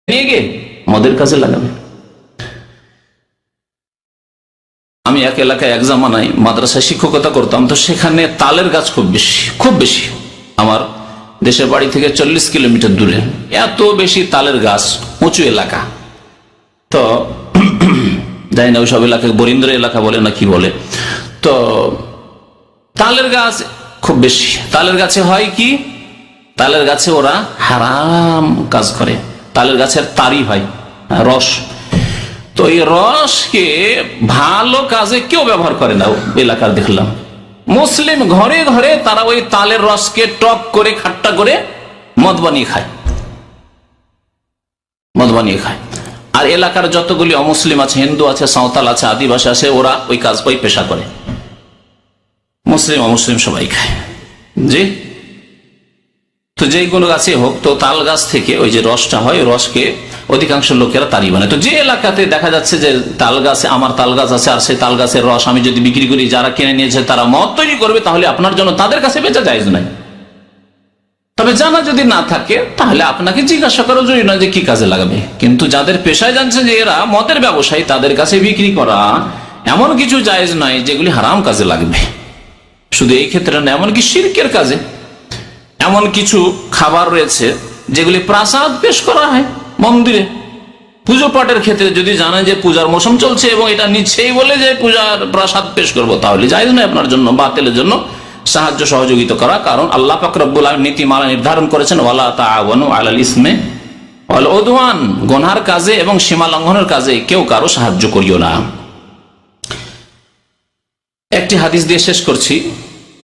নিয়ে গিয়ে মদের কাজে লাগাবে। আমি এক এলাকায় এক জামানায় মাদ্রাসায় শিক্ষকতা করতাম, তো সেখানে তালের গাছ খুব বেশি। আমার দেশের বাড়ি থেকে 40 কিলোমিটার দূরে এত বেশি তালের গাছ, উঁচু এলাকা। তো জানি না ওইসব এলাকায় বরিন্দ্র এলাকা বলে না কি বলে। তো তালের গাছ খুব বেশি। তালের গাছে হয় কি, তালের গাছে ওরা হারাম কাজ করে। তালের গাছের তারি হয়, রস। তো এই রসকে ভালো কাজে কেউ ব্যবহার করে না এলাকার দেখলাম। মুসলিম ঘরে ঘরে তারা ওই তালের রসকে টক করে খাট্টা করে মদ বানিয়ে খায়। আর এলাকার যতগুলি অমুসলিম আছে, হিন্দু আছে, সাঁওতাল আছে, আদিবাসী আছে, ওরা ওই পেশা করে। মুসলিম অমুসলিম সবাই খায়। জি, তো যে কোনো গাছে হোক, তো তাল গাছ থেকে ওই যে রসটা হয়, রসকে অধিকাংশ লোকেরা তারি বানায়। তো যে এলাকাতে দেখা যাচ্ছে যে তাল গাছে, আমার তাল গাছ আছে, আর সেই তাল গাছের রস আমি যদি বিক্রি করি, যারা কিনে নিয়েছে তারা মদ তৈরি করবে, তাহলে আপনার জন্য তাদের কাছে বেচা জায়েজ নাই। তবে জানা যদি না থাকে তাহলে আপনাকে জিজ্ঞাসা করা জরুরি নয় যে কি কাজে লাগাবে। কিন্তু যাদের পেশায় জানছে যে এরা মদের ব্যবসায়ী, তাদের কাছে বিক্রি করা এমন কিছু জায়েজ নয় যেগুলি হারাম কাজে লাগবে। শুধু এই ক্ষেত্রে না, এমনকি শিরকের কাজে এমন কিছু খাবার রয়েছে যেগুলি প্রাসাদ পেশ করা হয় মন্দিরে। পুজো পাঠের ক্ষেত্রে যদি জানেন যে পূজার মৌসুম চলছে এবং এটা নিচ্ছেই বলে যে পূজার প্রসাদ পেশ করবো, তাহলে জায়েজ নয় আপনার জন্য বাতিলের জন্য সাহায্য সহযোগিতা করা। কারণ আল্লাহ পাক রব্বুল আলামিন নীতিমালা নির্ধারণ করেছেন, ওয়ালা তাআওয়ানু আলাল ইসমি ওয়াল উদওয়ান, গুনাহের কাজে এবং সীমা লঙ্ঘনের কাজে কেউ কারো সাহায্য করিও না। একটি হাদিস দিয়ে শেষ করছি।